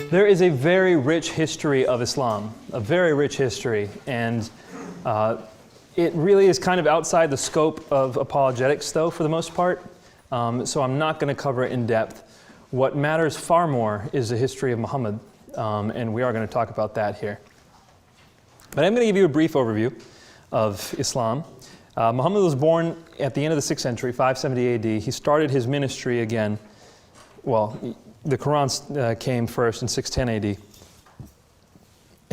There is a very rich history of Islam, a very rich history, and it really is kind of outside the scope of apologetics, though, for the most part, so I'm not going to cover it in depth. What matters far more is the history of Muhammad, and we are going to talk about that here. But I'm going to give you a brief overview of Islam. Muhammad was born at the end of the 6th century, 570 AD. He started his ministry again, well, the Quran came first in 610 AD.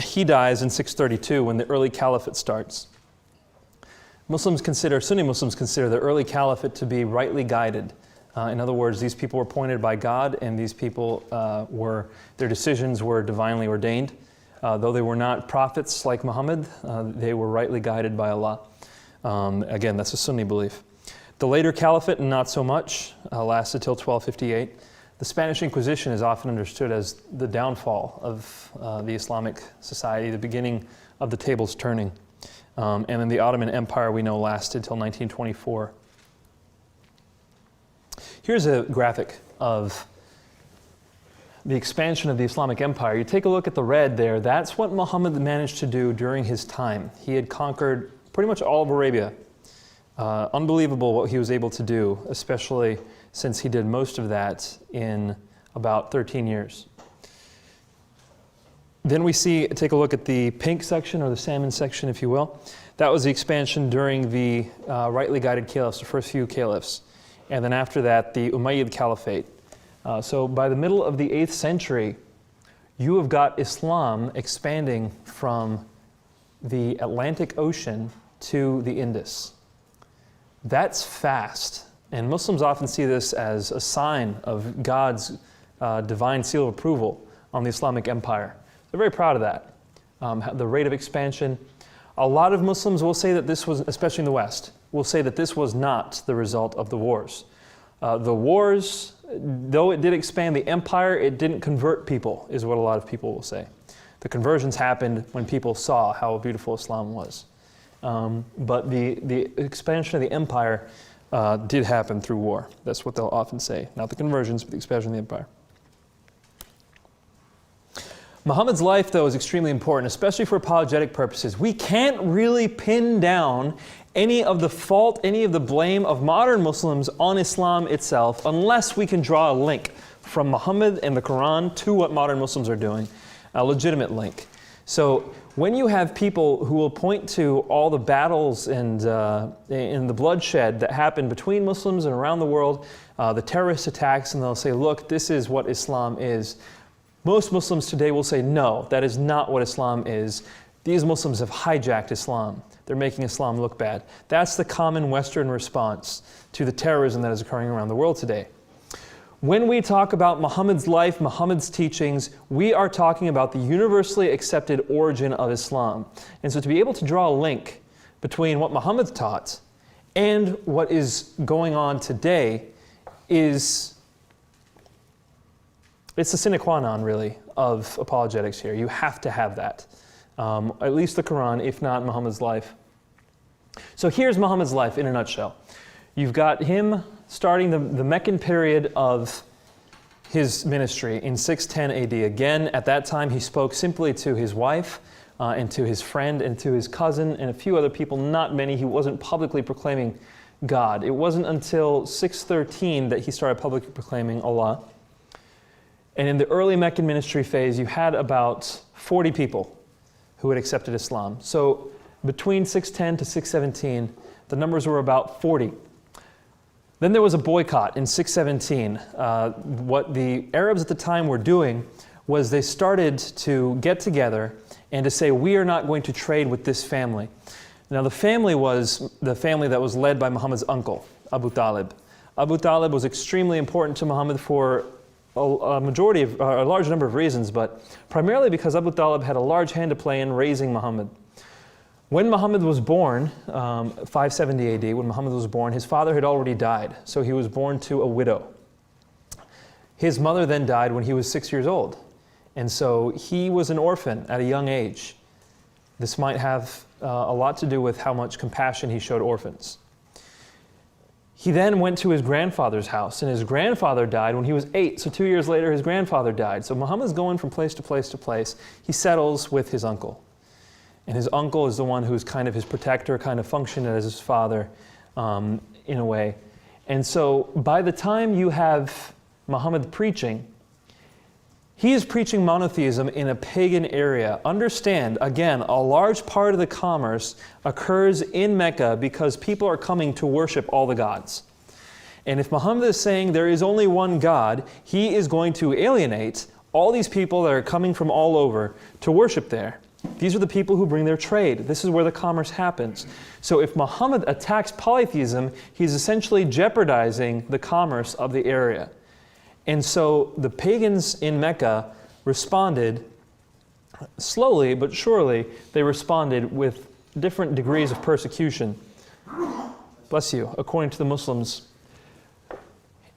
He dies in 632 when the early caliphate starts. Sunni Muslims consider the early caliphate to be rightly guided. In other words, these people were appointed by God, and these people their decisions were divinely ordained. Though they were not prophets like Muhammad, they were rightly guided by Allah. Again, that's a Sunni belief. The later caliphate, not so much, lasted till 1258. The Spanish Inquisition is often understood as the downfall of the Islamic society, the beginning of the tables turning. And then the Ottoman Empire, we know, lasted till 1924. Here's a graphic of the expansion of the Islamic Empire. You take a look at the red there. That's what Muhammad managed to do during his time. He had conquered pretty much all of Arabia. Unbelievable what he was able to do, especially since he did most of that in about 13 years. Then we take a look at the pink section, or the salmon section, if you will. That was the expansion during the rightly guided caliphs, the first few caliphs. And then after that, the Umayyad Caliphate. So by the middle of the 8th century, you have got Islam expanding from the Atlantic Ocean to the Indus. That's fast. And Muslims often see this as a sign of God's divine seal of approval on the Islamic Empire. They're very proud of that, the rate of expansion. A lot of Muslims will say that this was, especially in the West, will say that this was not the result of the wars. The wars, though it did expand the empire, it didn't convert people, is what a lot of people will say. The conversions happened when people saw how beautiful Islam was. But the expansion of the empire did happen through war. That's what they'll often say. Not the conversions, but the expansion of the empire. Muhammad's life, though, is extremely important, especially for apologetic purposes. We can't really pin down any of the fault, any of the blame of modern Muslims on Islam itself, unless we can draw a link from Muhammad and the Quran to what modern Muslims are doing, a legitimate link. So when you have people who will point to all the battles and the bloodshed that happened between Muslims and around the world, the terrorist attacks, and they'll say, look, this is what Islam is. Most Muslims today will say, no, that is not what Islam is. These Muslims have hijacked Islam. They're making Islam look bad. That's the common Western response to the terrorism that is occurring around the world today. When we talk about Muhammad's life, Muhammad's teachings, we are talking about the universally accepted origin of Islam. And so to be able to draw a link between what Muhammad taught and what is going on today it's the sine qua non, really, of apologetics here. You have to have that. At least the Quran, if not Muhammad's life. So here's Muhammad's life in a nutshell. You've got him starting the Meccan period of his ministry in 610 AD. Again, at that time, he spoke simply to his wife and to his friend and to his cousin and a few other people, not many. He wasn't publicly proclaiming God. It wasn't until 613 that he started publicly proclaiming Allah. And in the early Meccan ministry phase, you had about 40 people who had accepted Islam. So between 610 to 617, the numbers were about 40. Then there was a boycott in 617. What the Arabs at the time were doing was they started to get together and to say, we are not going to trade with this family. Now the family was the family that was led by Muhammad's uncle, Abu Talib. Abu Talib was extremely important to Muhammad for a large number of reasons, but primarily because Abu Talib had a large hand to play in raising Muhammad. When Muhammad was born, 570 AD, when Muhammad was born, his father had already died, so he was born to a widow. His mother then died when he was 6 years old, and so he was an orphan at a young age. This might have a lot to do with how much compassion he showed orphans. He then went to his grandfather's house, and his grandfather died when he was 8. So 2 years later, his grandfather died. So Muhammad's going from place to place to place. He settles with his uncle. And his uncle is the one who's kind of his protector, kind of functioned as his father in a way. And so by the time you have Muhammad preaching, he is preaching monotheism in a pagan area. Understand, again, a large part of the commerce occurs in Mecca because people are coming to worship all the gods. And if Muhammad is saying there is only one God, he is going to alienate all these people that are coming from all over to worship there. These are the people who bring their trade. This is where the commerce happens. So if Muhammad attacks polytheism, he's essentially jeopardizing the commerce of the area. And so the pagans in Mecca responded slowly but surely. They responded with different degrees of persecution. Bless you. According to the Muslims,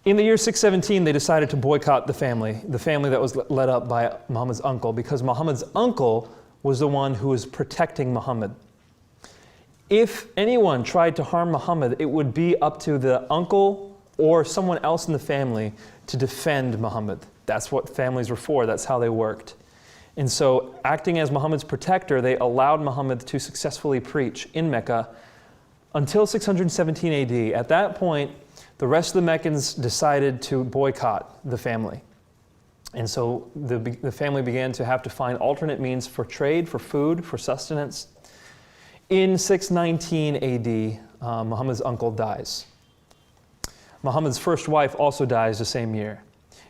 in the year 617, they decided to boycott the family that was led up by Muhammad's uncle, because Muhammad's uncle was the one who was protecting Muhammad. If anyone tried to harm Muhammad, it would be up to the uncle or someone else in the family to defend Muhammad. That's what families were for. That's how they worked. And so, acting as Muhammad's protector, they allowed Muhammad to successfully preach in Mecca until 617 AD. At that point, the rest of the Meccans decided to boycott the family. And so the family began to have to find alternate means for trade, for food, for sustenance. In 619 AD, Muhammad's uncle dies. Muhammad's first wife also dies the same year.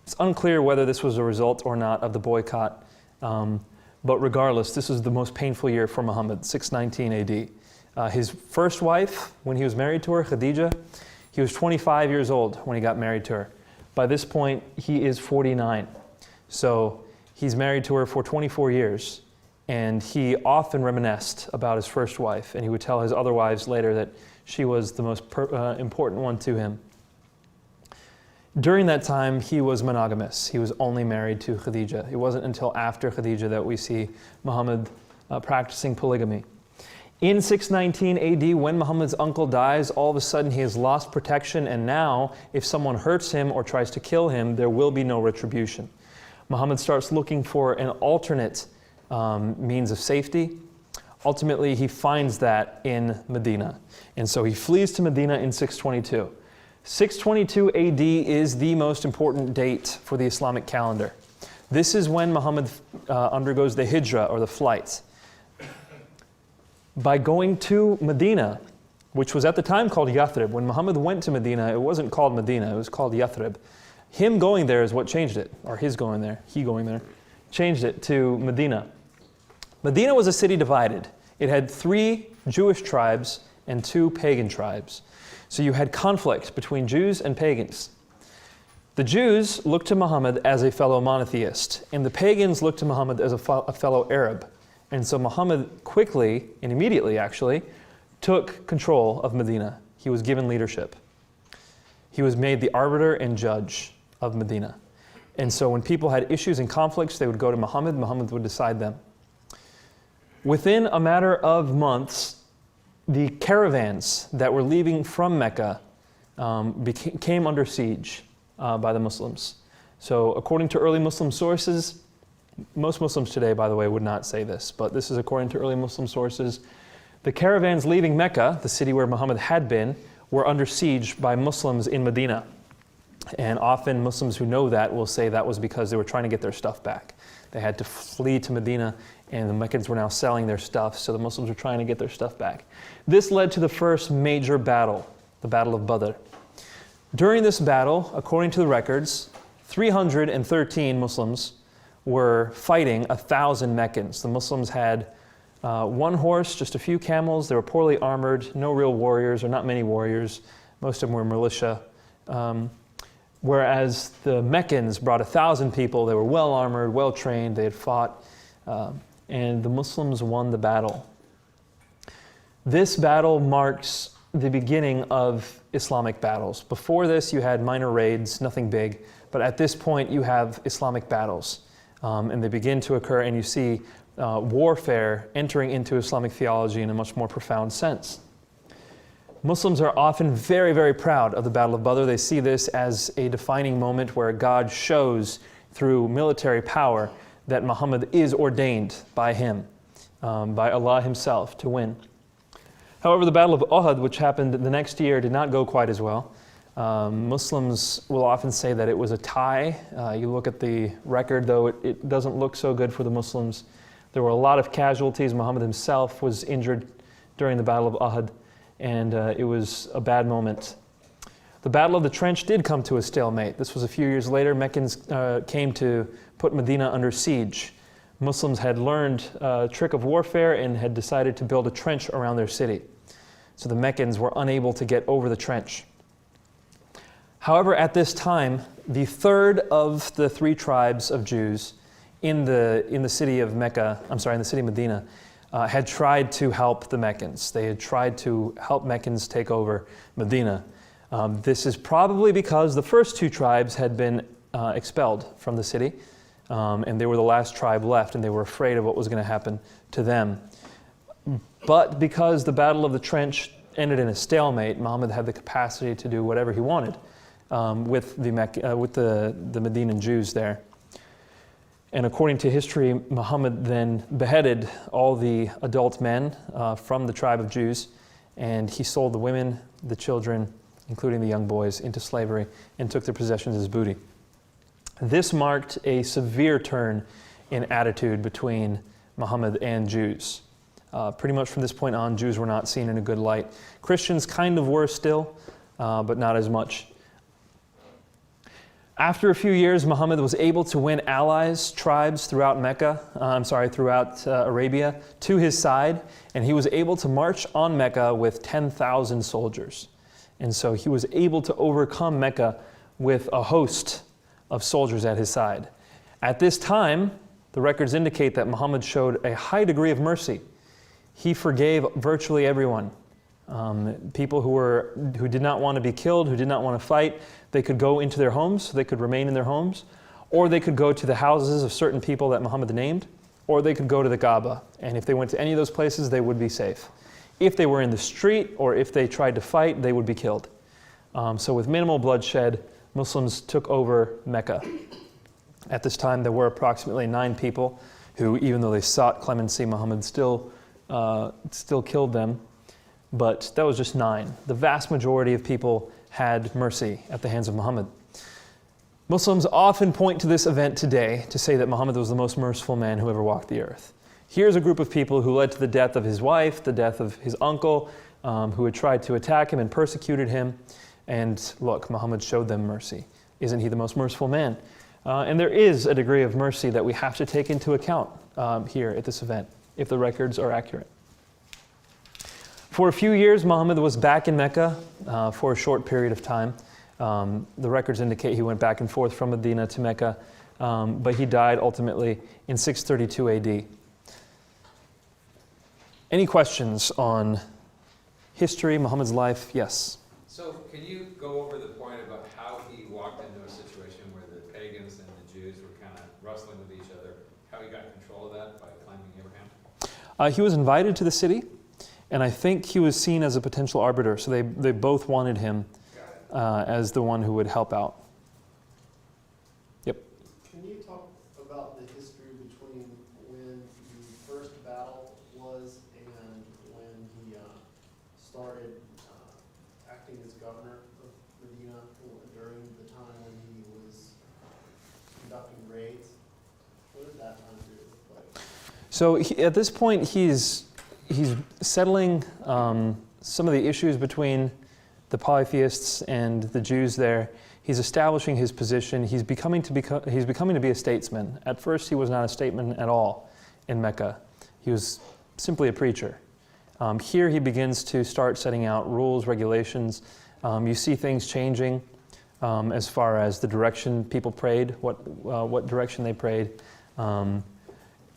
It's unclear whether this was a result or not of the boycott, but regardless, this is the most painful year for Muhammad, 619 AD. His first wife, when he was married to her, Khadija, he was 25 years old when he got married to her. By this point, he is 49. So he's married to her for 24 years, and he often reminisced about his first wife, and he would tell his other wives later that she was the most important one to him. During that time, he was monogamous. He was only married to Khadija. It wasn't until after Khadija that we see Muhammad practicing polygamy. In 619 AD, when Muhammad's uncle dies, all of a sudden he has lost protection, and now if someone hurts him or tries to kill him, there will be no retribution. Muhammad starts looking for an alternate means of safety. Ultimately, he finds that in Medina. And so he flees to Medina in 622. 622 AD is the most important date for the Islamic calendar. This is when Muhammad undergoes the hijrah, or the flight. By going to Medina, which was at the time called Yathrib. When Muhammad went to Medina, it wasn't called Medina, it was called Yathrib. Him going there is what changed it, or he going there, changed it to Medina. Medina was a city divided. It had 3 Jewish tribes and 2 pagan tribes. So you had conflict between Jews and pagans. The Jews looked to Muhammad as a fellow monotheist, and the pagans looked to Muhammad as a fellow Arab. And so Muhammad quickly, and immediately actually, took control of Medina. He was given leadership. He was made the arbiter and judge of Medina. And so when people had issues and conflicts, they would go to Muhammad. Muhammad would decide them. Within a matter of months, the caravans that were leaving from Mecca came under siege by the Muslims. So according to early Muslim sources, most Muslims today, by the way, would not say this, but this is according to early Muslim sources, the caravans leaving Mecca, the city where Muhammad had been, were under siege by Muslims in Medina. And often Muslims who know that will say that was because they were trying to get their stuff back. They had to flee to Medina, and the Meccans were now selling their stuff, so the Muslims were trying to get their stuff back. This led to the first major battle, the Battle of Badr. During this battle, according to the records, 313 Muslims were fighting 1,000 Meccans. The Muslims had 1 horse, just a few camels. They were poorly armored, no real warriors, or not many warriors. Most of them were militia. Whereas the Meccans brought 1,000 people. They were well armored, well trained. They had fought, and the Muslims won the battle. This battle marks the beginning of Islamic battles. Before this, you had minor raids, nothing big. But at this point, you have Islamic battles. And they begin to occur, and you see warfare entering into Islamic theology in a much more profound sense. Muslims are often very, very proud of the Battle of Badr. They see this as a defining moment where God shows through military power that Muhammad is ordained by him, by Allah himself, to win. However, the Battle of Uhud, which happened the next year, did not go quite as well. Muslims will often say that it was a tie. You look at the record, though, it doesn't look so good for the Muslims. There were a lot of casualties. Muhammad himself was injured during the Battle of Uhud, and it was a bad moment. The Battle of the Trench did come to a stalemate. This was a few years later. Meccans came to put Medina under siege. Muslims had learned a trick of warfare and had decided to build a trench around their city. So the Meccans were unable to get over the trench. However, at this time, the third of the three tribes of Jews in the city of Medina, had tried to help the Meccans. They had tried to help Meccans take over Medina. This is probably because the first two tribes had been expelled from the city, and they were the last tribe left, and they were afraid of what was going to happen to them. But because the Battle of the Trench ended in a stalemate, Muhammad had the capacity to do whatever he wanted with the Medinan Jews there. And according to history, Muhammad then beheaded all the adult men from the tribe of Jews, and he sold the women, the children, including the young boys, into slavery and took their possessions as booty. This marked a severe turn in attitude between Muhammad and Jews. Pretty much from this point on, Jews were not seen in a good light. Christians kind of were still, but not as much. After a few years, Muhammad was able to win allies, tribes throughout Arabia to his side, and he was able to march on Mecca with 10,000 soldiers. And so he was able to overcome Mecca with a host of soldiers at his side. At this time, the records indicate that Muhammad showed a high degree of mercy. He forgave virtually everyone. People who did not want to be killed, who did not want to fight, they could go into their homes, they could remain in their homes, or they could go to the houses of certain people that Muhammad named, or they could go to the Kaaba. And if they went to any of those places, they would be safe. If they were in the street or if they tried to fight, they would be killed. So with minimal bloodshed, Muslims took over Mecca. At this time, there were approximately 9 people who, even though they sought clemency, Muhammad still killed them. But that was just 9. The vast majority of people had mercy at the hands of Muhammad. Muslims often point to this event today to say that Muhammad was the most merciful man who ever walked the earth. Here's a group of people who led to the death of his wife, the death of his uncle, who had tried to attack him and persecuted him. And look, Muhammad showed them mercy. Isn't he the most merciful man? And there is a degree of mercy that we have to take into account here at this event, if the records are accurate. For a few years, Muhammad was back in Mecca for a short period of time. The records indicate he went back and forth from Medina to Mecca, but he died ultimately in 632 AD. Any questions on history, Muhammad's life? Yes? So can you go over the point about how he walked into a situation where the pagans and the Jews were kind of wrestling with each other, how he got control of that by claiming Abraham? He was invited to the city, and I think he was seen as a potential arbiter, so they both wanted him as the one who would help out. Yep. Can you talk about the history between when the first battle was and when he started acting as governor of Medina during the time when he was conducting raids? What did that time period look like? So at this point, he's settling some of the issues between the polytheists and the Jews there. He's establishing his position. He's becoming to be a statesman. At first, he was not a statesman at all in Mecca. He was simply a preacher. Here, he begins to start setting out rules, regulations. You see things changing as far as the direction people prayed, what direction they prayed. The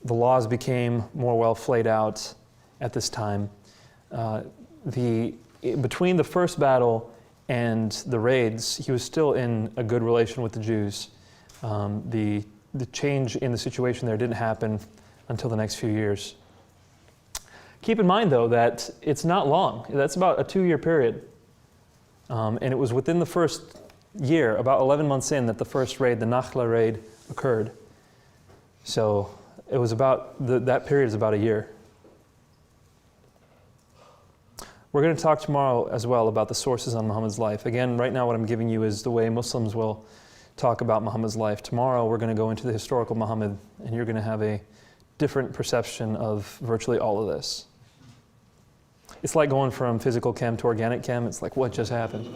laws became more well flayed out at this time. Between the first battle and the raids, he was still in a good relation with the Jews. The change in the situation there didn't happen until the next few years. Keep in mind, though, that it's not long. That's about a 2-year period. And it was within the first year, about 11 months in, that the first raid, the Nakhla raid, occurred. So it was about, that period is about a year. We're going to talk tomorrow as well about the sources on Muhammad's life. Again, right now what I'm giving you is the way Muslims will talk about Muhammad's life. Tomorrow we're going to go into the historical Muhammad, and you're going to have a different perception of virtually all of this. It's like going from physical chem to organic chem. It's like, what just happened?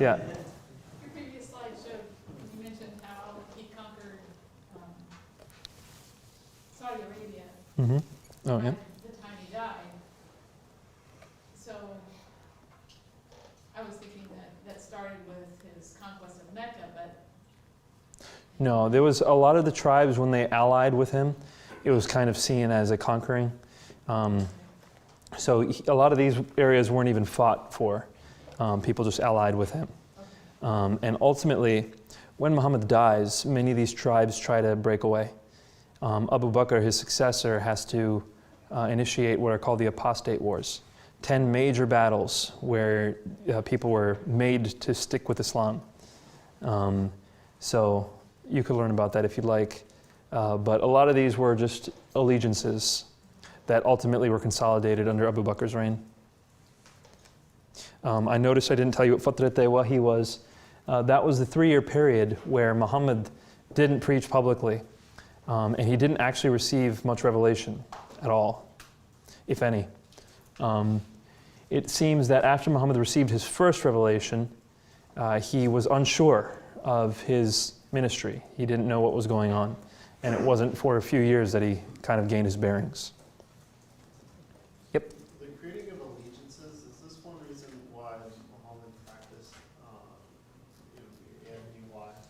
Yeah. Your previous slide showed, you mentioned how he conquered Saudi Arabia Mm-hmm. Oh, yeah. at the time he died. So I was thinking that started with his conquest of Mecca, but No, there was a lot of the tribes, when they allied with him, it was kind of seen as a conquering. So a lot of these areas weren't even fought for. People just allied with him. And ultimately, when Muhammad dies, many of these tribes try to break away. Abu Bakr, his successor, has to initiate what are called the apostate wars. 10 major battles where people were made to stick with Islam. So you could learn about that if you'd like. But a lot of these were just allegiances that ultimately were consolidated under Abu Bakr's reign. I noticed I didn't tell you what Fatrat Wahi was. That was the 3-year period where Muhammad didn't preach publicly, and he didn't actually receive much revelation at all, if any. It seems that after Muhammad received his first revelation, he was unsure of his ministry. He didn't know what was going on, and it wasn't for a few years that he kind of gained his bearings. Yep. The creating of allegiances, is this one reason why Muhammad practiced adding wives?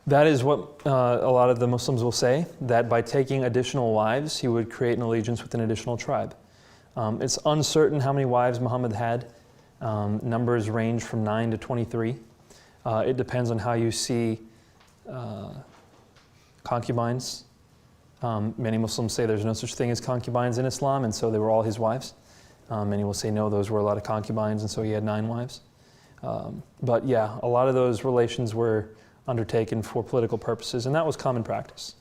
That is what a lot of the Muslims will say, that by taking additional wives, he would create an allegiance with an additional tribe. It's uncertain how many wives Muhammad had. Numbers range from 9 to 23. It depends on how you see concubines. Many Muslims say there's no such thing as concubines in Islam, and so they were all his wives. Many will say no, those were a lot of concubines, and so he had 9 wives. But yeah, a lot of those relations were undertaken for political purposes, and that was common practice.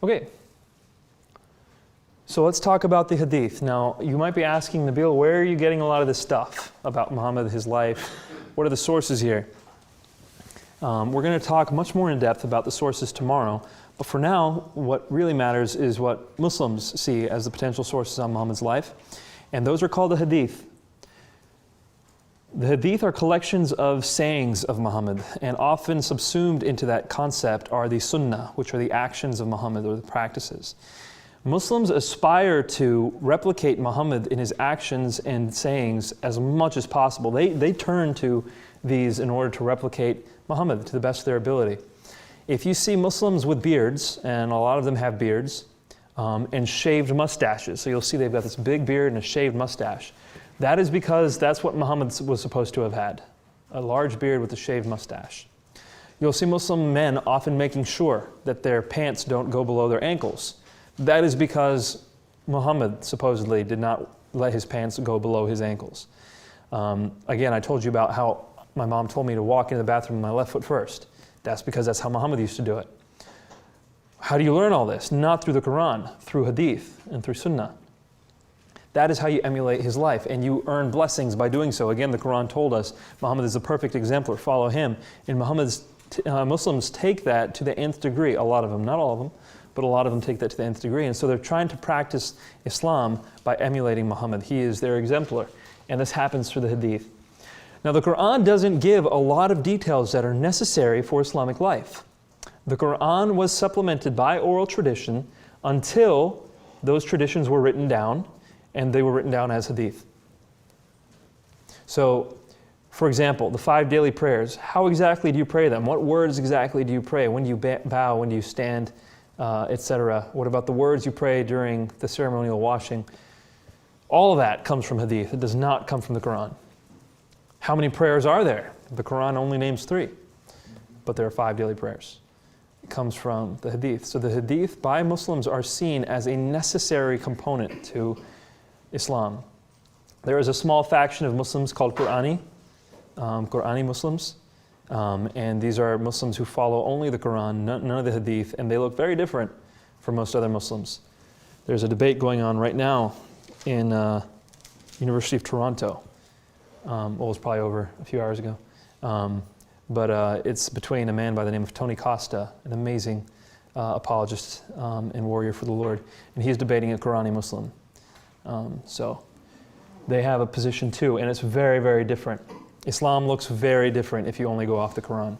Okay, so let's talk about the hadith. Now, you might be asking, Nabeel, where are you getting a lot of this stuff about Muhammad, his life? What are the sources here? We're going to talk much more in depth about the sources tomorrow, but for now, what really matters is what Muslims see as the potential sources on Muhammad's life, and those are called the hadith. The hadith are collections of sayings of Muhammad, and often subsumed into that concept are the sunnah, which are the actions of Muhammad or the practices. Muslims aspire to replicate Muhammad in his actions and sayings as much as possible. They turn to these in order to replicate Muhammad to the best of their ability. If you see Muslims with beards, and a lot of them have beards, and shaved mustaches, so you'll see they've got this big beard and a shaved mustache. That is because that's what Muhammad was supposed to have had, a large beard with a shaved mustache. You'll see Muslim men often making sure that their pants don't go below their ankles. That is because Muhammad supposedly did not let his pants go below his ankles. Again, I told you about how my mom told me to walk into the bathroom with my left foot first. That's because that's how Muhammad used to do it. How do you learn all this? Not through the Quran, through hadith and through sunnah. That is how you emulate his life, and you earn blessings by doing so. Again, the Quran told us Muhammad is the perfect exemplar, follow him. And Muslims take that to the nth degree, a lot of them, not all of them, but a lot of them take that to the nth degree. And so they're trying to practice Islam by emulating Muhammad. He is their exemplar, and this happens through the hadith. Now, the Quran doesn't give a lot of details that are necessary for Islamic life. The Quran was supplemented by oral tradition until those traditions were written down, and they were written down as hadith. So, for example, the 5 daily prayers, how exactly do you pray them? What words exactly do you pray? When do you bow? When do you stand? Etc. What about the words you pray during the ceremonial washing? All of that comes from hadith. It does not come from the Quran. How many prayers are there? The Quran only names 3, but there are 5 daily prayers. comes from the hadith. So the hadith by Muslims are seen as a necessary component to Islam. There is a small faction of Muslims called Qurani Muslims, and these are Muslims who follow only the Quran, none of the hadith, and they look very different from most other Muslims. There's a debate going on right now in University of Toronto. Well, it was probably over a few hours ago. But it's between a man by the name of Tony Costa, an amazing apologist and warrior for the Lord, and he's debating a Qurani Muslim. So they have a position too, and it's very, very different. Islam looks very different if you only go off the Quran.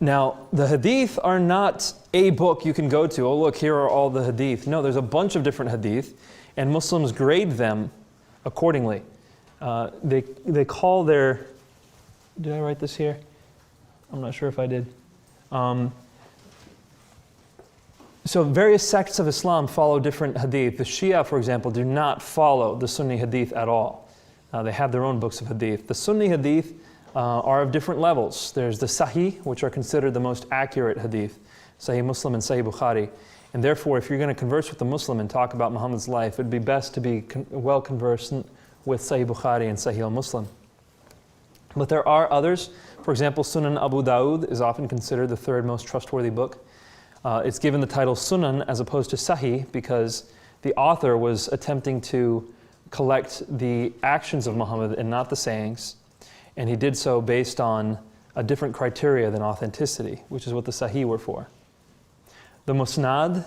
Now, the hadith are not a book you can go to. Oh, look, here are all the hadith. No, there's a bunch of different hadith, and Muslims grade them accordingly. They call their... Did I write this here? I'm not sure if I did. So various sects of Islam follow different hadith. The Shia, for example, do not follow the Sunni hadith at all. They have their own books of hadith. The Sunni hadith are of different levels. There's the Sahih, which are considered the most accurate hadith, Sahih Muslim and Sahih Bukhari. And therefore, if you're going to converse with a Muslim and talk about Muhammad's life, it would be best to be well conversant with Sahih Bukhari and Sahih al-Muslim. But there are others. For example, Sunan Abu Dawud is often considered the third most trustworthy book. It's given the title Sunan as opposed to Sahih because the author was attempting to collect the actions of Muhammad and not the sayings. And he did so based on a different criteria than authenticity, which is what the Sahih were for. The Musnad,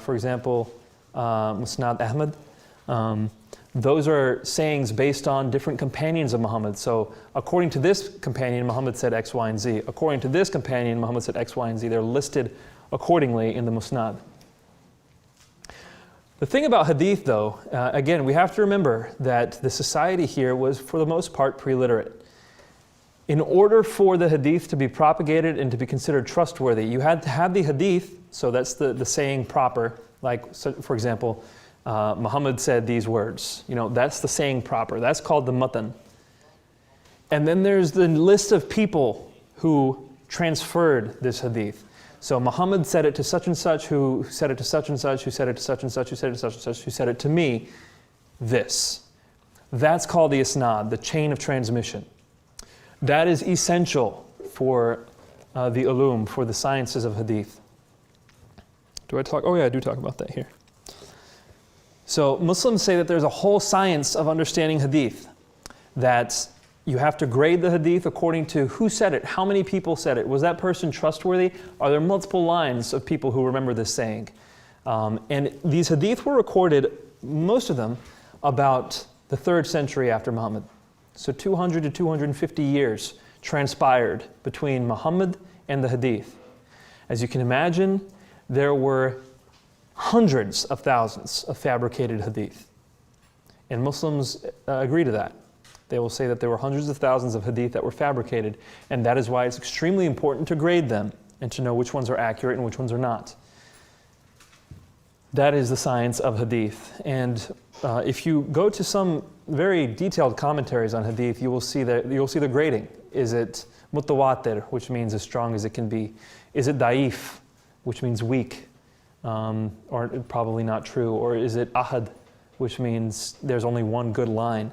for example, Musnad Ahmad, those are sayings based on different companions of Muhammad. So according to this companion, Muhammad said X, Y, and Z. According to this companion, Muhammad said X, Y, and Z. They're listed accordingly in the Musnad. The thing about hadith, though, again, we have to remember that the society here was, for the most part, pre-literate. In order for the hadith to be propagated and to be considered trustworthy, you had to have the hadith, so that's the saying proper, like, so, for example, Muhammad said these words. You know, that's the saying proper. That's called the matan. And then there's the list of people who transferred this hadith. So Muhammad said it to such and such, who said it to such and such, who said it to such and such, who said it to such and such, who said it to me, this. That's called the isnad, the chain of transmission. That is essential for the ulum, for the sciences of hadith. Do I talk? Oh yeah, I do talk about that here. So Muslims say that there's a whole science of understanding hadith, that you have to grade the hadith according to who said it, how many people said it, was that person trustworthy, are there multiple lines of people who remember this saying? And these hadith were recorded, most of them, about the 3rd century after Muhammad. So 200 to 250 years transpired between Muhammad and the hadith. As you can imagine, there were hundreds of thousands of fabricated hadith. And Muslims agree to that. They will say that there were hundreds of thousands of hadith that were fabricated, and that is why it's extremely important to grade them and to know which ones are accurate and which ones are not. That is the science of hadith. And if you go to some very detailed commentaries on hadith, you will see the grading. Is it mutawatir, which means as strong as it can be? Is it da'if, which means weak, or probably not true? Or is it ahad, which means there's only one good line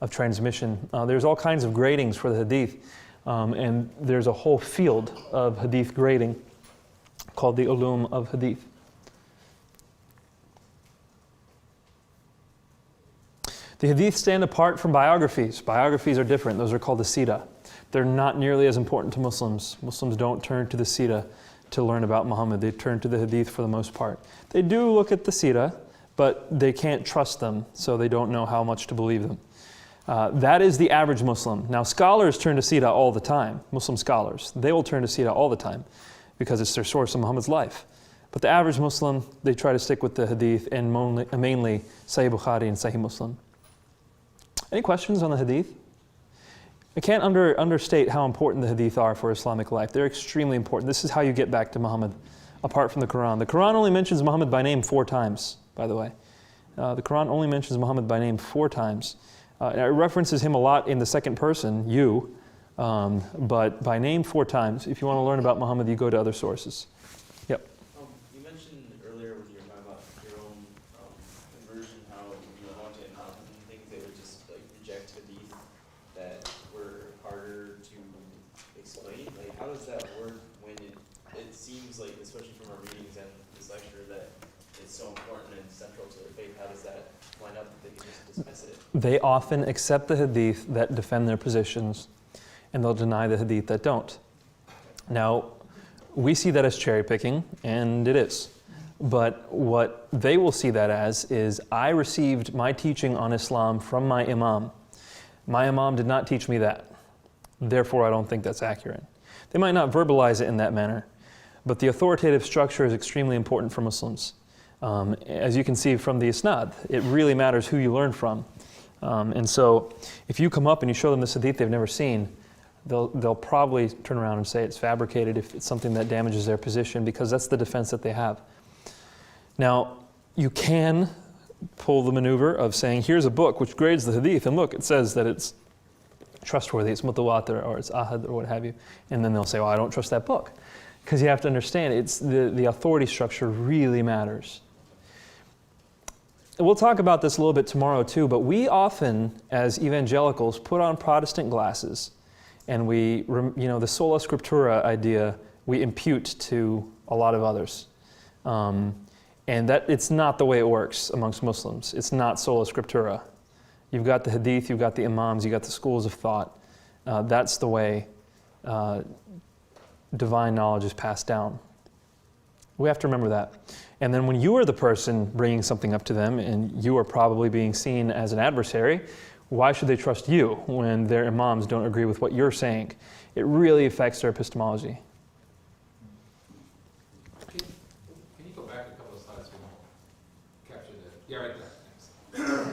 of transmission? There's all kinds of gradings for the hadith, and there's a whole field of hadith grading called the ulum of hadith. The hadith stand apart from biographies. Biographies are different. Those are called the sira. They're not nearly as important to Muslims. Muslims don't turn to the sira to learn about Muhammad. They turn to the hadith for the most part. They do look at the sira, but they can't trust them, so they don't know how much to believe them. That is the average Muslim. Now, scholars turn to sira all the time. Muslim scholars, they will turn to sira all the time because it's their source of Muhammad's life. But the average Muslim, they try to stick with the hadith and mainly Sahih Bukhari and Sahih Muslim. Any questions on the hadith? I can't understate how important the hadith are for Islamic life. They're extremely important. This is how you get back to Muhammad, apart from the Quran. The Quran only mentions Muhammad by name 4 times, by the way. The Quran only mentions Muhammad by name 4 times. It references him a lot in the second person, you, But by name 4 times. If you want to learn about Muhammad, you go to other sources. Yep. You mentioned earlier when you were talking about your own conversion, how you want to imam and things, they would just like reject hadith that were harder to explain. Like, how does that work when it seems like, especially from our readings and this lecture, that it's so important and central to their faith? How does that line up that they can just dismiss it? They often accept the hadith that defend their positions, and they'll deny the hadith that don't. Now, we see that as cherry picking, and it is. But what they will see that as is, I received my teaching on Islam from my imam. My imam did not teach me that. Therefore, I don't think that's accurate. They might not verbalize it in that manner, but the authoritative structure is extremely important for Muslims. As you can see from the isnad, it really matters who you learn from. And so, if you come up and you show them this hadith they've never seen, they'll probably turn around and say it's fabricated if it's something that damages their position, because that's the defense that they have. Now, you can pull the maneuver of saying, here's a book which grades the hadith, and look, it says that it's trustworthy, it's mutawatir, or it's ahad, or what have you. And then they'll say, well, I don't trust that book. Because you have to understand, it's the authority structure really matters. We'll talk about this a little bit tomorrow too, but we often, as evangelicals, put on Protestant glasses, and we, the sola scriptura idea, we impute to a lot of others. And that it's not the way it works amongst Muslims. It's not sola scriptura. You've got the hadith, you've got the imams, you've got the schools of thought. That's the way divine knowledge is passed down. We have to remember that. And then when you are the person bringing something up to them, and you are probably being seen as an adversary, why should they trust you when their imams don't agree with what you're saying? It really affects their epistemology. Can you go back a couple of slides? We won't capture the... Yeah, right there. Thanks.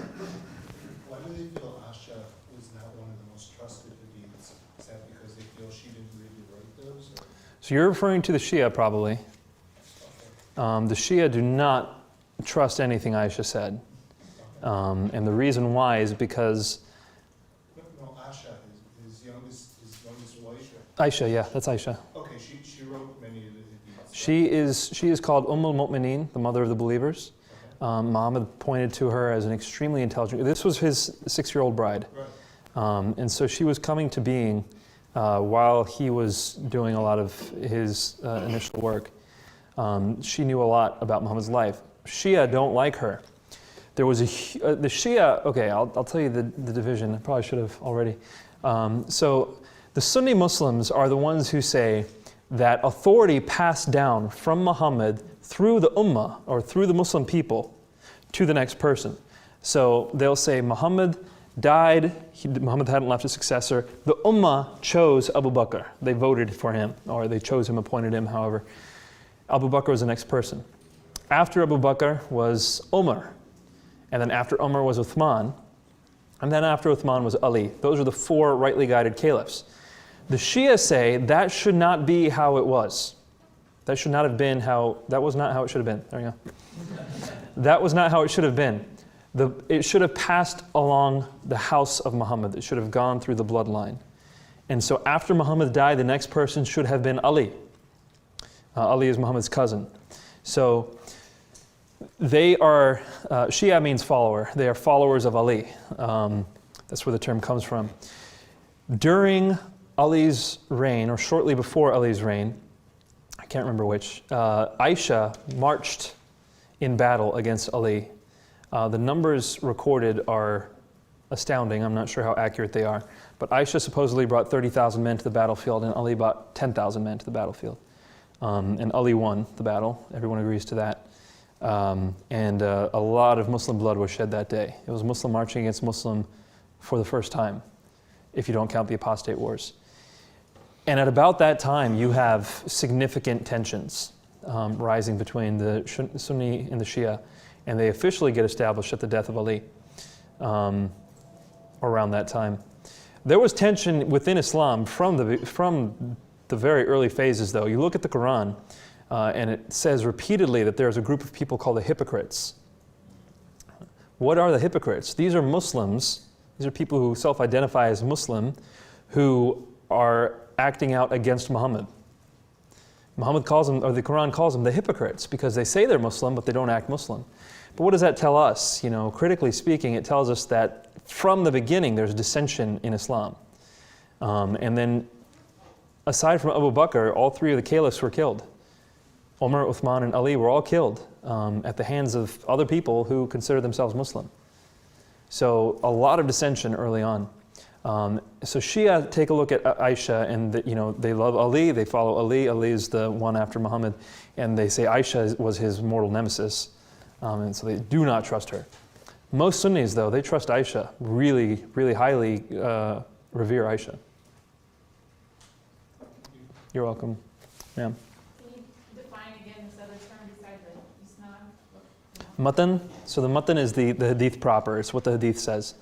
Why do they feel Asha was not one of the most trusted hadiths? Is that because they feel she didn't really write those? Or? So you're referring to the Shia, probably. Okay. The Shia do not trust anything Aisha said. And the reason why is because... No, Asha, his youngest wife. Aisha, yeah, that's Aisha. Okay, she wrote many of the hadiths. She is called al-Mu'mineen, the mother of the believers. Okay. Muhammad pointed to her as an extremely intelligent... This was his 6-year-old bride. Right. And so she was coming to being while he was doing a lot of his initial work. She knew a lot about Muhammad's life. Shia don't like her. There was the Shia, okay, I'll tell you the division. I probably should have already. So the Sunni Muslims are the ones who say that authority passed down from Muhammad through the Ummah, or through the Muslim people, to the next person. So they'll say Muhammad died, Muhammad hadn't left a successor. The Ummah chose Abu Bakr. They voted for him, or they chose him, appointed him, however. Abu Bakr was the next person. After Abu Bakr was Umar. And then after Umar was Uthman. And then after Uthman was Ali. Those are the 4 rightly guided caliphs. The Shia say that should not be how it was. That should not have been how, that was not how it should have been. There you go. That was not how it should have been. It should have passed along the house of Muhammad. It should have gone through the bloodline. And so after Muhammad died, the next person should have been Ali. Ali is Muhammad's cousin. So they are, Shia means follower. They are followers of Ali. That's where the term comes from. During Ali's reign, or shortly before Ali's reign, I can't remember which, Aisha marched in battle against Ali. The numbers recorded are astounding. I'm not sure how accurate they are. But Aisha supposedly brought 30,000 men to the battlefield, and Ali brought 10,000 men to the battlefield. And Ali won the battle. Everyone agrees to that. And a lot of Muslim blood was shed that day. It was Muslim marching against Muslim for the first time, if you don't count the apostate wars. And at about that time, you have significant tensions rising between the Sunni and the Shia, and they officially get established at the death of Ali around that time. There was tension within Islam from the very early phases, though. You look at the Quran, and it says repeatedly that there's a group of people called the hypocrites. What are the hypocrites? These are Muslims. These are people who self-identify as Muslim, who are acting out against Muhammad. Muhammad calls them, or the Quran calls them, the hypocrites, because they say they're Muslim, but they don't act Muslim. But what does that tell us? You know, critically speaking, it tells us that from the beginning there's dissension in Islam. And then, aside from Abu Bakr, all three of the caliphs were killed. Umar, Uthman, and Ali were all killed at the hands of other people who consider themselves Muslim. So a lot of dissension early on. So Shia take a look at Aisha, and they love Ali, they follow Ali. Ali is the one after Muhammad, and they say Aisha was his mortal nemesis, and so they do not trust her. Most Sunnis, though, they trust Aisha, really, really highly revere Aisha. You're welcome, ma'am. Can you define again this other term besides the isnad? Matan, so the matan is the hadith proper, it's what the hadith says.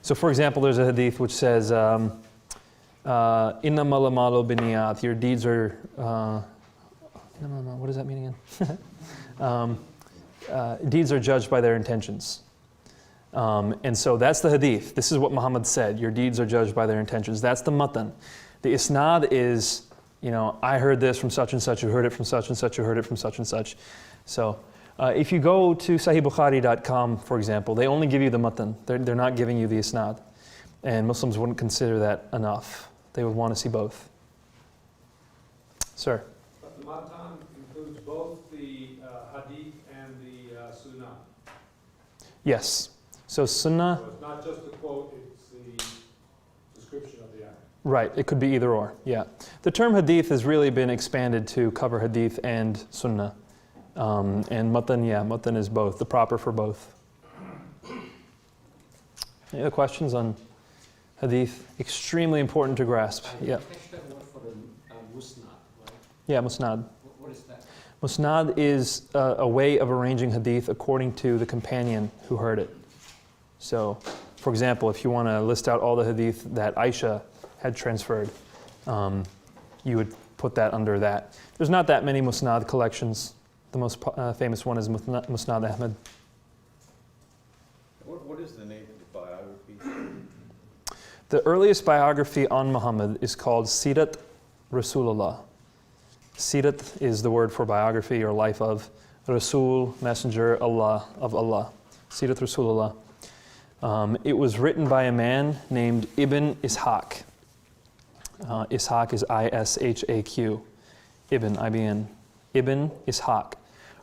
So for example, there's a hadith which says, innamal a'malu binniyat, your deeds are, what does that mean again? Deeds are judged by their intentions. And so that's the hadith. This is what Muhammad said, your deeds are judged by their intentions. That's the matan. The isnad is, I heard this from such and such, who heard it from such and such, who heard it from such and such. So if you go to sahihbukhari.com, for example, they only give you the matan. They're not giving you the isnad. And Muslims wouldn't consider that enough. They would want to see both. Sir? But the matan includes both the hadith and the sunnah. Yes. So sunnah, So it's not just the quote, it's the description of the ayah. right, it could be either or, yeah. The term hadith has really been expanded to cover hadith and sunnah. And matan is both, the proper for both. Any other questions on hadith? Extremely important to grasp. Yeah. Catch that word for the musnad, right? Yeah, musnad. What is that? Musnad is a way of arranging hadith according to the companion who heard it. So, for example, if you want to list out all the hadith that Aisha had transferred, you would put that under that. There's not that many musnad collections. The most famous one is Musnad Ahmad. What is the name of the biography? The earliest biography on Muhammad is called Sirat Rasulullah. Sirat is the word for biography or life of. Rasul, messenger, Allah, of Allah. Sirat Rasulullah. It was written by a man named Ibn Ishaq. Ishaq is I-S-H-A-Q. Ibn, I-B-N. Ibn Ishaq.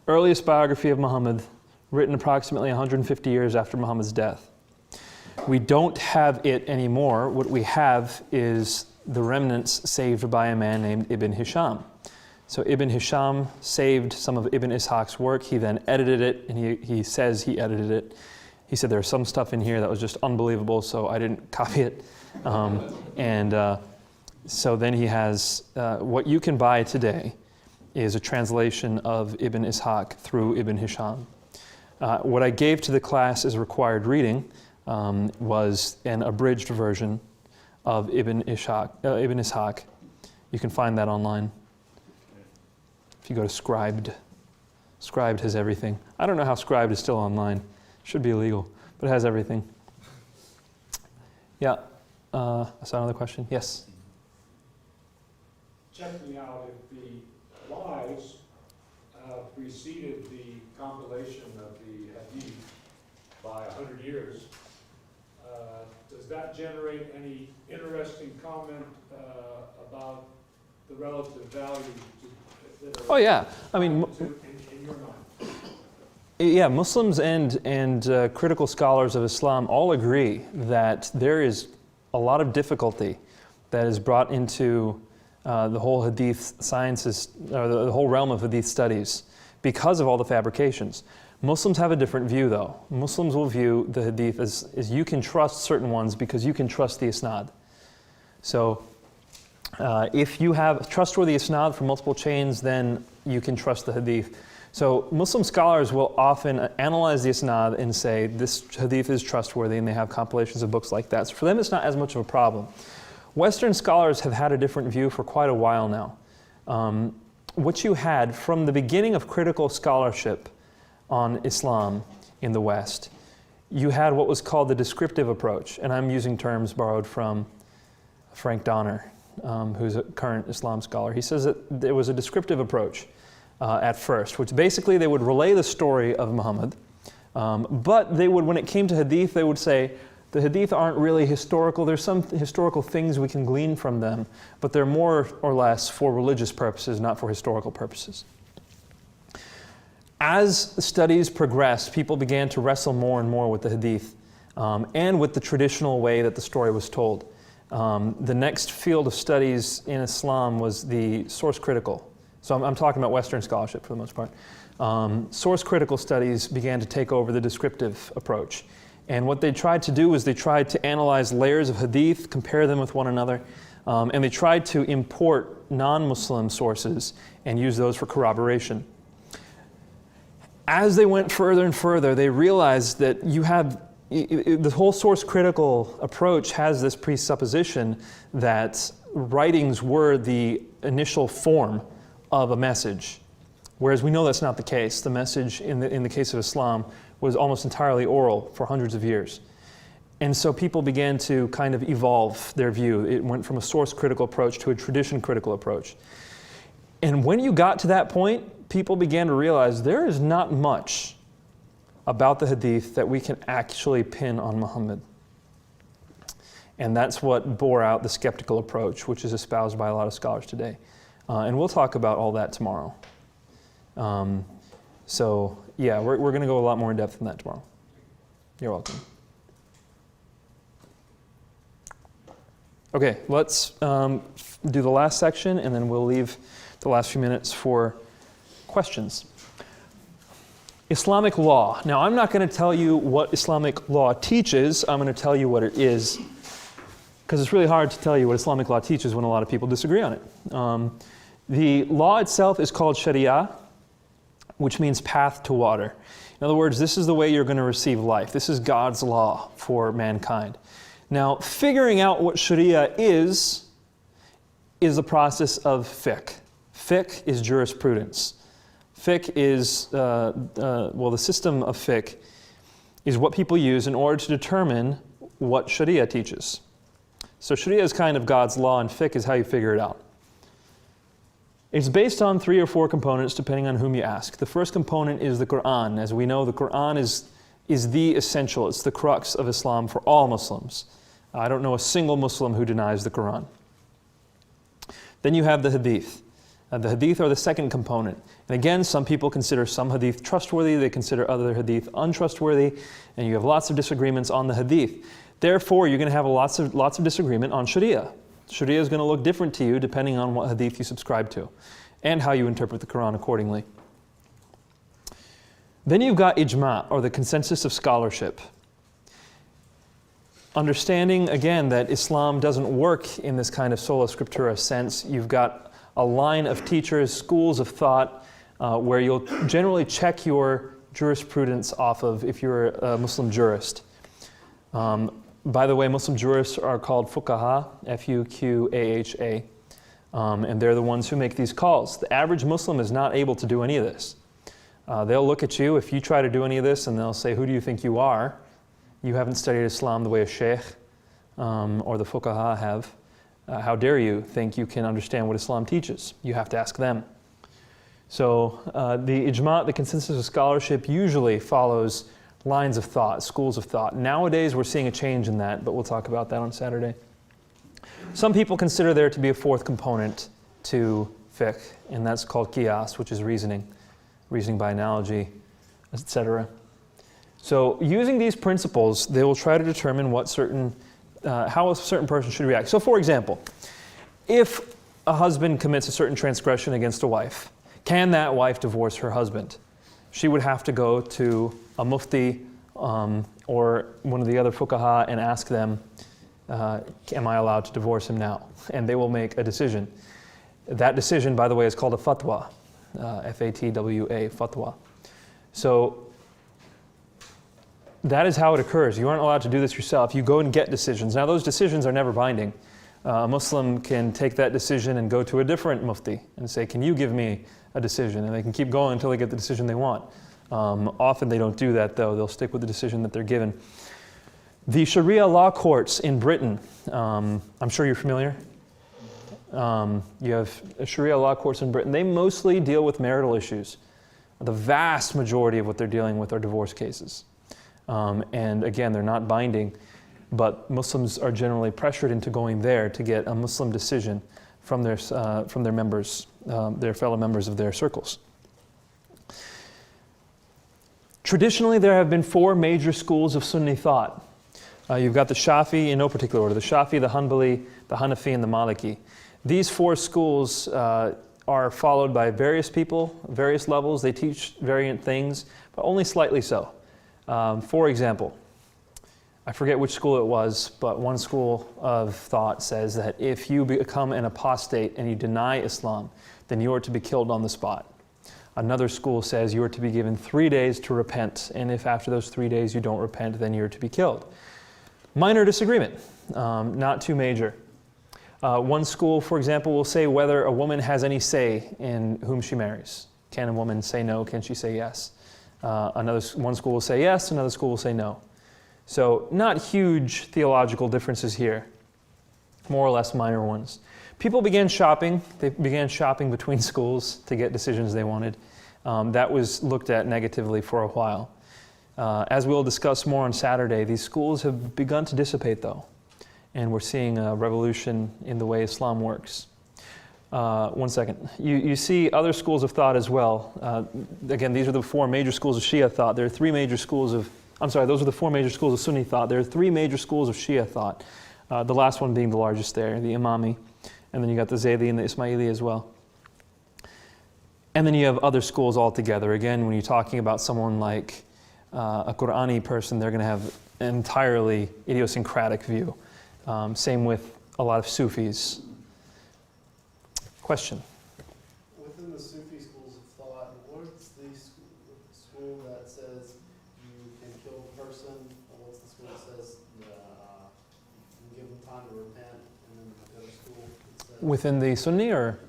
Earliest biography of Muhammad, written approximately 150 years after Muhammad's death. We don't have it anymore. What we have is the remnants saved by a man named Ibn Hisham. So Ibn Hisham saved some of Ibn Ishaq's work. He then edited it, and he says he edited it. He said there's some stuff in here that was just unbelievable, so I didn't copy it. So then he has, what you can buy today is a translation of Ibn Ishaq through Ibn Hisham. What I gave to the class as required reading was an abridged version of Ibn Ishaq. You can find that online. If you go to Scribed. Scribed has everything. I don't know how Scribed is still online. Should be illegal, but it has everything. Yeah, I saw another question. Yes? Check me out if the lies preceded the compilation of the hadith by 100 years. Does that generate any interesting comment about the relative value that are Oh yeah, I mean, in your mind? yeah, Muslims and critical scholars of Islam all agree that there is a lot of difficulty that is brought into the whole hadith sciences, or the whole realm of hadith studies, because of all the fabrications. Muslims have a different view, though. Muslims will view the hadith as you can trust certain ones because you can trust the isnad. So if you have trustworthy isnad from multiple chains, then you can trust the hadith. So Muslim scholars will often analyze the isnad and say, this hadith is trustworthy, and they have compilations of books like that. So for them, it's not as much of a problem. Western scholars have had a different view for quite a while now. What you had from the beginning of critical scholarship on Islam in the West, you had what was called the descriptive approach, and I'm using terms borrowed from Frank Donner, who's a current Islam scholar. He says that there was a descriptive approach at first, which basically they would relay the story of Muhammad, but they would, when it came to hadith, they would say, the hadith aren't really historical. There's some historical things we can glean from them, but they're more or less for religious purposes, not for historical purposes. As studies progressed, people began to wrestle more and more with the hadith and with the traditional way that the story was told. The next field of studies in Islam was the source critical. So I'm talking about Western scholarship for the most part. Source critical studies began to take over the descriptive approach. And what they tried to do is they tried to analyze layers of hadith, compare them with one another, and they tried to import non-Muslim sources and use those for corroboration. As they went further and further, they realized that the whole source critical approach has this presupposition that writings were the initial form of a message, whereas we know that's not the case. The message in the case of Islam was almost entirely oral for hundreds of years. And so people began to kind of evolve their view. It went from a source critical approach to a tradition critical approach. And when you got to that point, people began to realize there is not much about the hadith that we can actually pin on Muhammad. And that's what bore out the skeptical approach, which is espoused by a lot of scholars today. And we'll talk about all that tomorrow. So yeah, we're going to go a lot more in depth in that tomorrow. You're welcome. Okay, let's do the last section, and then we'll leave the last few minutes for questions. Islamic law. Now, I'm not going to tell you what Islamic law teaches. I'm going to tell you what it is, because it's really hard to tell you what Islamic law teaches when a lot of people disagree on it. The law itself is called Sharia, which means path to water. In other words, this is the way you're going to receive life. This is God's law for mankind. Now, figuring out what Sharia is the process of fiqh. Fiqh is jurisprudence. Fiqh is, the system of fiqh is what people use in order to determine what Sharia teaches. So Sharia is kind of God's law, and fiqh is how you figure it out. It's based on 3 or 4 components, depending on whom you ask. The first component is the Quran. As we know, the Quran is the essential. It's the crux of Islam for all Muslims. I don't know a single Muslim who denies the Quran. Then you have the Hadith. The Hadith are the second component. And again, some people consider some Hadith trustworthy, they consider other Hadith untrustworthy, and you have lots of disagreements on the Hadith. Therefore, you're going to have lots of disagreement on Sharia. Sharia is going to look different to you depending on what Hadith you subscribe to, and how you interpret the Quran accordingly. Then you've got ijma', or the consensus of scholarship. Understanding, again, that Islam doesn't work in this kind of sola scriptura sense. You've got a line of teachers, schools of thought, where you'll generally check your jurisprudence off of if you're a Muslim jurist. By the way, Muslim jurists are called fuqaha, F-U-Q-A-H-A, and they're the ones who make these calls. The average Muslim is not able to do any of this. They'll look at you if you try to do any of this, and they'll say, who do you think you are? You haven't studied Islam the way a sheikh or the fuqaha have. How dare you think you can understand what Islam teaches? You have to ask them. So the ijma', the consensus of scholarship, usually follows lines of thought, schools of thought. Nowadays we're seeing a change in that, but we'll talk about that on Saturday. Some people consider there to be a fourth component to fiqh, and that's called qiyas, which is reasoning by analogy, etc. So using these principles, they will try to determine how a certain person should react. So for example, if a husband commits a certain transgression against a wife, can that wife divorce her husband? She would have to go to a mufti or one of the other fuqaha and ask them, am I allowed to divorce him now? And they will make a decision. That decision, by the way, is called a fatwa, F-A-T-W-A, fatwa. So that is how it occurs. You aren't allowed to do this yourself. You go and get decisions. Now, those decisions are never binding. A Muslim can take that decision and go to a different mufti and say, can you give me a decision? And they can keep going until they get the decision they want. Often they don't do that, though. They'll stick with the decision that they're given. The Sharia law courts in Britain, I'm sure you're familiar. You have Sharia law courts in Britain. They mostly deal with marital issues. The vast majority of what they're dealing with are divorce cases. And again, they're not binding, but Muslims are generally pressured into going there to get a Muslim decision from their members, their fellow members of their circles. Traditionally, there have been 4 major schools of Sunni thought. You've got the Shafi in no particular order, the Shafi, the Hanbali, the Hanafi, and the Maliki. These 4 schools are followed by various people, various levels. They teach variant things, but only slightly so. For example, I forget which school it was, but one school of thought says that if you become an apostate and you deny Islam, then you are to be killed on the spot. Another school says you are to be given 3 days to repent, and if after those 3 days you don't repent, then you're to be killed. Minor disagreement, not too major. One school, for example, will say whether a woman has any say in whom she marries. Can a woman say no? Can she say yes? One school will say yes, another school will say no. So not huge theological differences here, more or less minor ones. People began shopping. They began shopping between schools to get decisions they wanted. That was looked at negatively for a while. As we'll discuss more on Saturday, these schools have begun to dissipate though, and we're seeing a revolution in the way Islam works. One second. You see other schools of thought as well. Again, these are the 4 major schools of Shia thought. There are 3 major schools of, those are the 4 major schools of Sunni thought. There are 3 major schools of Shia thought. The last one being the largest there, the Imami. And then you got the Zaydi and the Ismaili as well. And then you have other schools altogether. Again, when you're talking about someone like a Qur'ani person, they're going to have an entirely idiosyncratic view. Same with a lot of Sufis. Question? Within the Sufi schools of thought, what's the school that says you can kill a person, or what's the school that says you can give them time to repent, and then the other school that says... Within the Sunni or?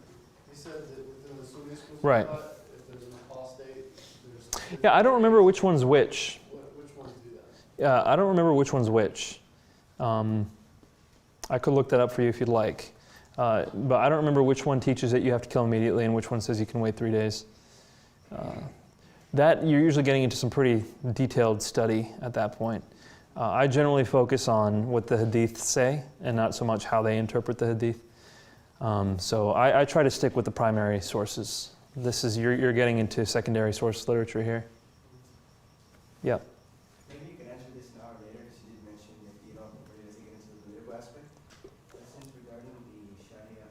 You said that within the Sunni schools of Right. thought, if there's an apostate, there's... Yeah, I don't remember which one's which. Which ones do that? Yeah, I don't remember which one's which. I could look that up for you if you'd like. But I don't remember which one teaches that you have to kill immediately and which one says you can wait 3 days. That you're usually getting into some pretty detailed study at that point. I generally focus on what the hadith say and not so much how they interpret the hadith. So I try to stick with the primary sources. You're getting into secondary source literature here. Yeah. Maybe you can answer this now or later, because you did mention that you don't really get into the political aspect. Since regarding the Sharia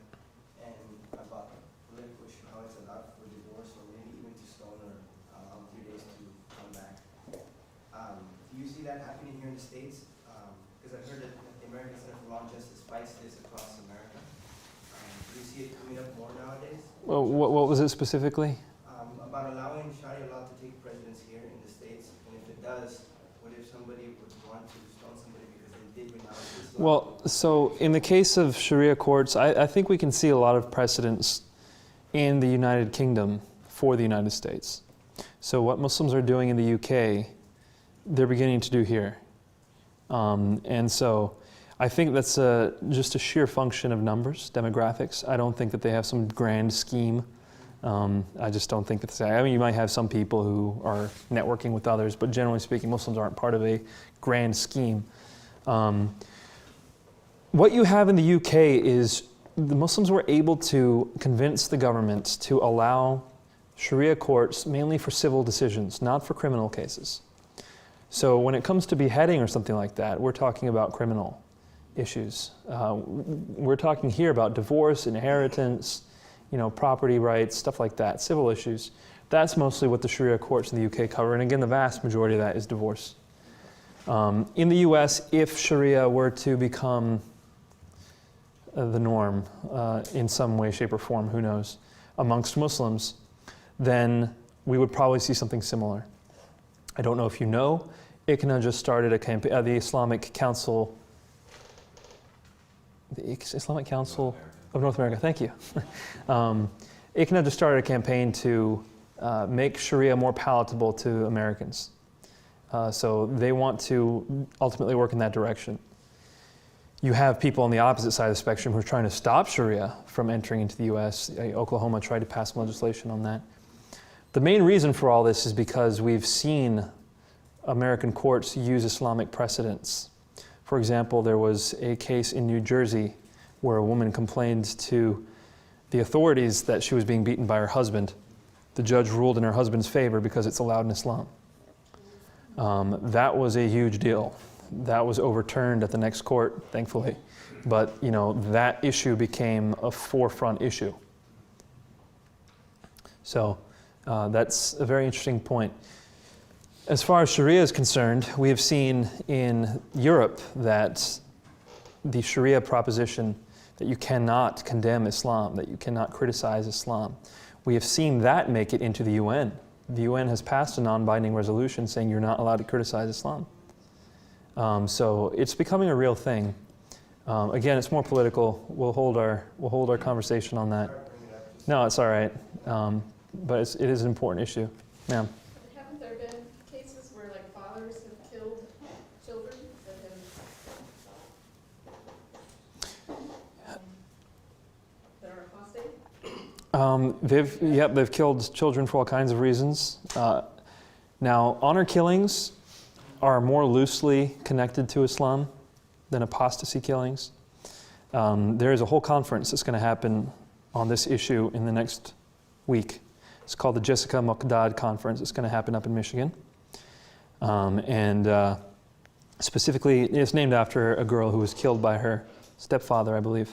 and about political issue, how it's allowed for divorce or maybe even to stone or 3 days to come back. Do you see that happening here in the States? Because I've heard that the American Center for Law and Justice fights this across America. Do you see it coming up more nowadays? Well, what was it specifically? About allowing Sharia law to take precedence here in the States, and if it does, what if somebody would want to stone somebody because they did renounce Islam? Well, so in the case of Sharia courts, I think we can see a lot of precedents in the United Kingdom for the United States. So what Muslims are doing in the UK, they're beginning to do here. And so I think that's just a sheer function of numbers, demographics. I don't think that they have some grand scheme. I just don't think it's, I mean, you might have some people who are networking with others, but generally speaking, Muslims aren't part of a grand scheme. What you have in the UK is the Muslims were able to convince the government to allow Sharia courts mainly for civil decisions, not for criminal cases. So when it comes to beheading or something like that, we're talking about criminal issues. We're talking here about divorce, inheritance, property rights, stuff like that, civil issues. That's mostly what the Sharia courts in the UK cover. And again, the vast majority of that is divorce. In the US, if Sharia were to become the norm in some way, shape, or form, who knows, amongst Muslims, then we would probably see something similar. I don't know if you know, ICNA just started a campaign, the Islamic Council, Islamic Council of North America, thank you. ICNA just started a campaign to make Sharia more palatable to Americans. So they want to ultimately work in that direction. You have people on the opposite side of the spectrum who are trying to stop Sharia from entering into the U.S. Oklahoma tried to pass some legislation on that. The main reason for all this is because we've seen American courts use Islamic precedents. For example, there was a case in New Jersey where a woman complained to the authorities that she was being beaten by her husband. The judge ruled in her husband's favor because it's allowed in Islam. That was a huge deal. That was overturned at the next court, thankfully. But, you know, that issue became a forefront issue. So that's a very interesting point. As far as Sharia is concerned, we have seen in Europe that the Sharia proposition that you cannot condemn Islam, that you cannot criticize Islam, we have seen that make it into the UN. The UN has passed a non-binding resolution saying you're not allowed to criticize Islam. So it's becoming a real thing. Again, it's more political. We'll hold our conversation on that. No, it's all right. But it is an important issue. Ma'am. Haven't there been cases where like fathers have killed children that are apostate? They've killed children for all kinds of reasons. Now, honor killings are more loosely connected to Islam than apostasy killings. There is a whole conference that's going to happen on this issue in the next week. It's called the Jessica Mokdad Conference. It's going to happen up in Michigan. Specifically, it's named after a girl who was killed by her stepfather, I believe.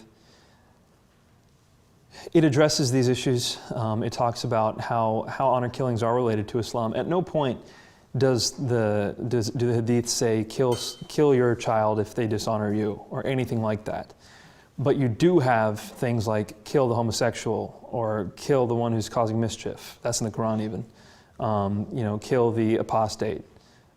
It addresses these issues. It talks about how honor killings are related to Islam. At no point do the hadiths say kill your child if they dishonor you or anything like that. But you do have things like kill the homosexual or kill the one who's causing mischief. That's in the Quran even. Kill the apostate.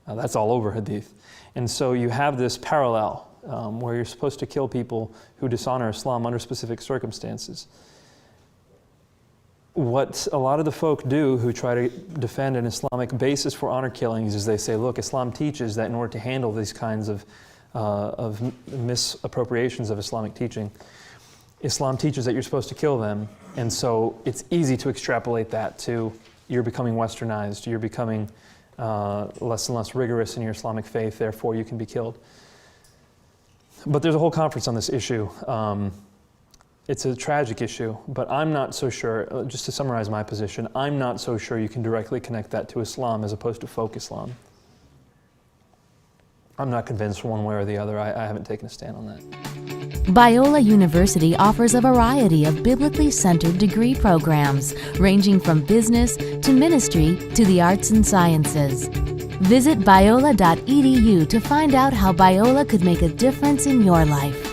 That's all over hadith. And so you have this parallel where you're supposed to kill people who dishonor Islam under specific circumstances. What a lot of the folk do who try to defend an Islamic basis for honor killings is they say, look, Islam teaches that in order to handle these kinds of misappropriations of Islamic teaching, Islam teaches that you're supposed to kill them, and so it's easy to extrapolate that to you're becoming westernized, you're becoming less and less rigorous in your Islamic faith, therefore you can be killed. But there's a whole conference on this issue. It's a tragic issue, but I'm not so sure, just to summarize my position, I'm not so sure you can directly connect that to Islam as opposed to folk Islam. I'm not convinced one way or the other. I haven't taken a stand on that. Biola University offers a variety of biblically centered degree programs, ranging from business to ministry to the arts and sciences. Visit biola.edu to find out how Biola could make a difference in your life.